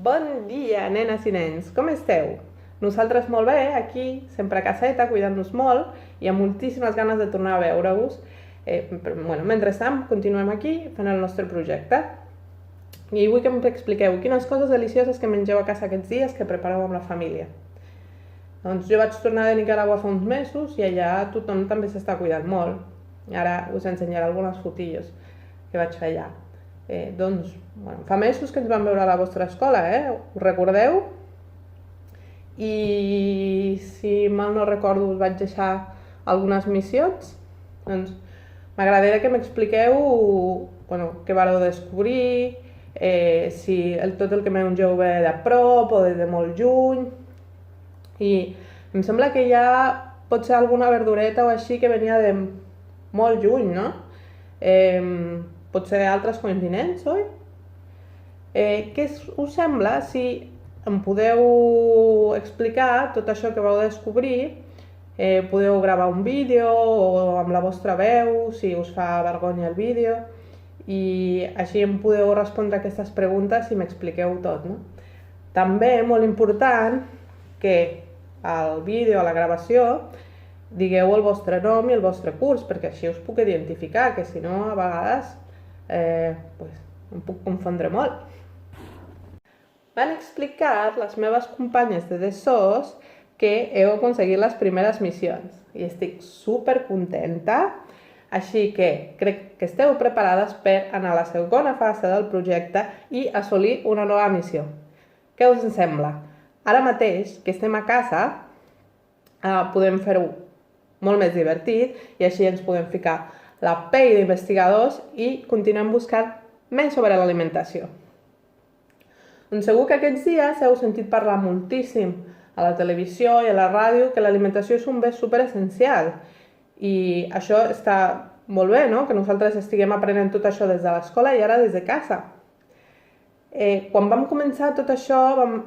Bon dia, nenes i nens, com esteu? Nosaltres molt bé, aquí, sempre a caseta, cuidant-nos molt i amb moltíssimes ganes de tornar a veure-vos. Mentrestant, continuem aquí fent el nostre projecte. I vull que m'expliqueu quines coses delicioses que mengeu a casa aquests dies que prepareu amb la família. Doncs jo vaig tornar de Nicaragua fa uns mesos i allà tothom també s'està cuidant molt. Ara us ensenyaré algunes fotillos que vaig fer allà. Fa mesos que ens vam veure a la vostra escola, Us recordeu? I si mal no recordo us vaig deixar algunes missions. Doncs m'agradaria que m'expliqueu què vareu descobrir, si tot el que mengeu ve de prop o de molt lluny. I em sembla que hi ha potser alguna verdureta o així que venia de molt lluny, no? Potser d'altres continents, oi? Què us sembla si em podeu explicar tot això que vau descobrir? Podeu gravar un vídeo o amb la vostra veu, si us fa vergonya el vídeo, i així em podeu respondre aquestes preguntes i m'expliqueu tot, no? També, molt important, que al vídeo, a la gravació, digueu el vostre nom i el vostre curs, perquè així us puc identificar, que si no, a vegades, em puc confondre molt. M'han explicat les meves companyes de DSOS que heu aconseguit les primeres missions i estic super contenta, així que crec que esteu preparades per anar a la segona fase del projecte i assolir una nova missió. Què us sembla? Ara mateix, que estem a casa, podem fer-ho molt més divertit i així ens podem ficar la pell d'investigadors i continuem buscant més sobre l'alimentació. Doncs segur que aquests dies heu sentit parlar moltíssim a la televisió i a la ràdio que l'alimentació és un bé superessencial i això està molt bé, no? Que nosaltres estiguem aprenent tot això des de l'escola i ara des de casa. Quan vam començar tot això vam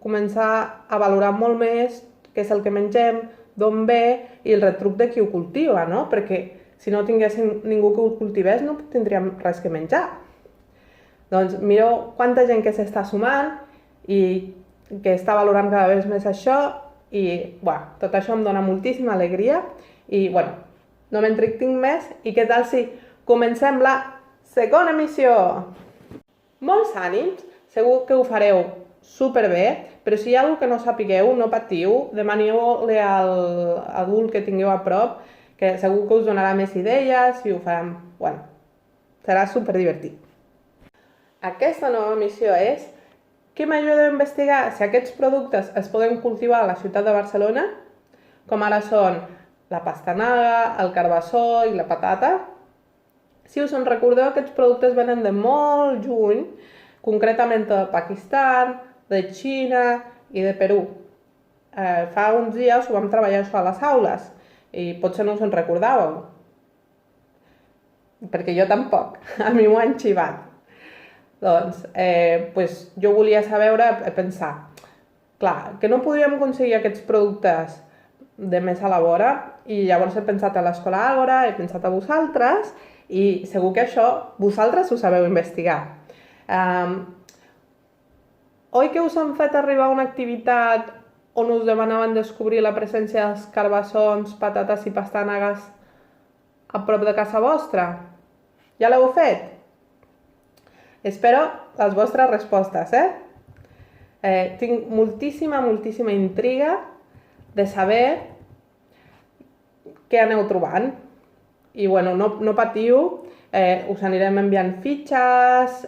començar a valorar molt més què és el que mengem, d'on ve i el retruc de qui ho cultiva, no? Perquè si no tinguéssim ningú que ho cultivés no tindríem res que menjar. Doncs mireu quanta gent que s'està sumant i que està valorant cada vegada més això i tot això em dona moltíssima alegria i no m'entretinc més i què tal si comencem la segona missió? Molts ànims, segur que ho fareu superbé, però si hi ha alguna que no sapigueu, no patiu, demaneu-li a l'adult que tingueu a prop, que segur que us donarà més idees i ho faran, serà superdivertit. Aquesta nova missió és que m'ajuda a investigar si aquests productes es poden cultivar a la ciutat de Barcelona, com ara són la pastanaga, el carbassó i la patata. Si us en recordeu, aquests productes venen de molt lluny, concretament de Pakistan, de Xina i de Perú. Fa uns dies ho vam treballar això a les aules i potser no us en recordàveu, perquè jo tampoc, a mi m'ho han xivat. Doncs jo volia pensar, clar, que no podríem aconseguir aquests productes de més a la vora i llavors he pensat a l'Escola Àgora, he pensat a vosaltres i segur que això vosaltres ho sabeu investigar. Oi que us han fet arribar una activitat on us demanaven descobrir la presència dels carbassons, patates i pastanagues a prop de casa vostra? Ja l'heu fet? Espero les vostres respostes, Tinc moltíssima intriga de saber què aneu trobant. I no patiu, us anirem enviant fitxes,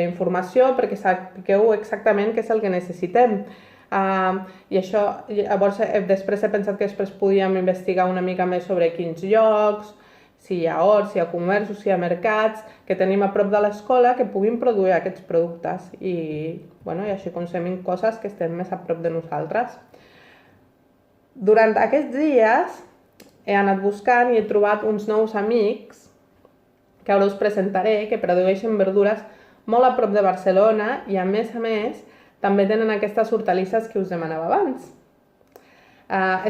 informació, perquè sapigueu exactament què és el que necessitem. I això, llavors, després he pensat que després podíem investigar una mica més sobre quins llocs, si hi ha horts, si hi ha comerços, si hi ha mercats, que tenim a prop de l'escola que puguin produir aquests productes i així consumim coses que estem més a prop de nosaltres. Durant aquests dies he anat buscant i he trobat uns nous amics que ara us presentaré, que produeixen verdures molt a prop de Barcelona i a més també tenen aquestes hortalisses que us demanava abans.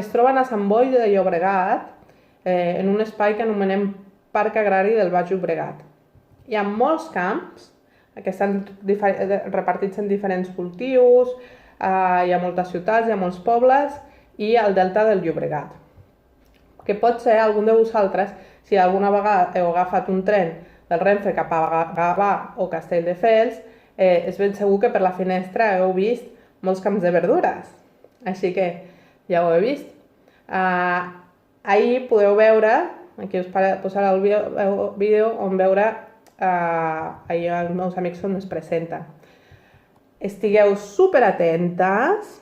Es troben a Sant Boi de Llobregat, en un espai que anomenem Parc Agrari del Baix Llobregat. Hi ha molts camps, que estan repartits en diferents cultius, hi ha moltes ciutats, hi ha molts pobles, i el delta del Llobregat. Que pot ser algun de vosaltres, si alguna vegada heu agafat un tren del Renfe cap a Gavà o Castelldefels, és ben segur que per la finestra heu vist molts camps de verdures. Així que ja ho he vist. Ahir podeu veure, aquí us posaré el vídeo on veure ahir els meus amics on es presenten. Estigueu super atentes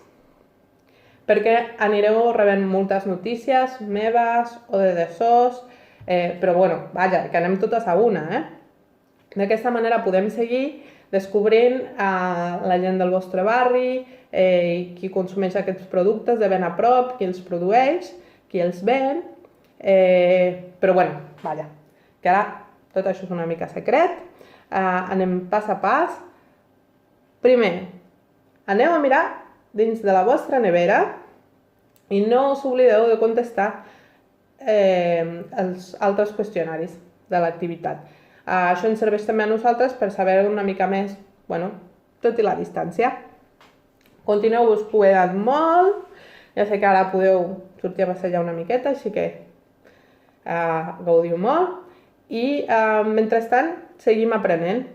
perquè anireu rebent moltes notícies meves o de SOS, però bueno, vaja, que anem totes a una, D'aquesta manera podem seguir descobrint la gent del vostre barri, qui consumeix aquests productes de ben a prop, qui els produeix, qui els ven, però bueno, vaja, que ara tot això és una mica secret, anem pas a pas. Primer, aneu a mirar dins de la vostra nevera i no us oblideu de contestar els altres qüestionaris de l'activitat. Això ens serveix també a nosaltres per saber una mica més, bueno, tot i la distància. Continueu-vos cuidant molt, ja sé que ara podeu sortir a passejar una miqueta, així que gaudiu molt. I mentrestant seguim aprenent.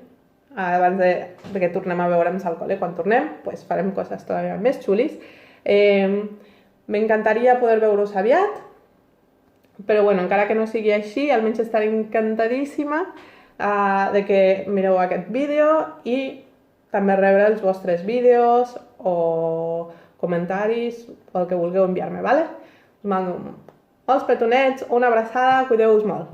Abans de que tornem a veure'ns al col·le, quan tornem, farem coses todavía més xulis. M'encantaria poder veure-us aviat, però bueno, encara que no sigui així, almenys estaré encantadíssima de que mireu aquest vídeo i també rebre els vostres vídeos o comentaris o el que vulgueu enviar-me, vale? Us mando molts petonets, una abraçada, cuideu-vos molt.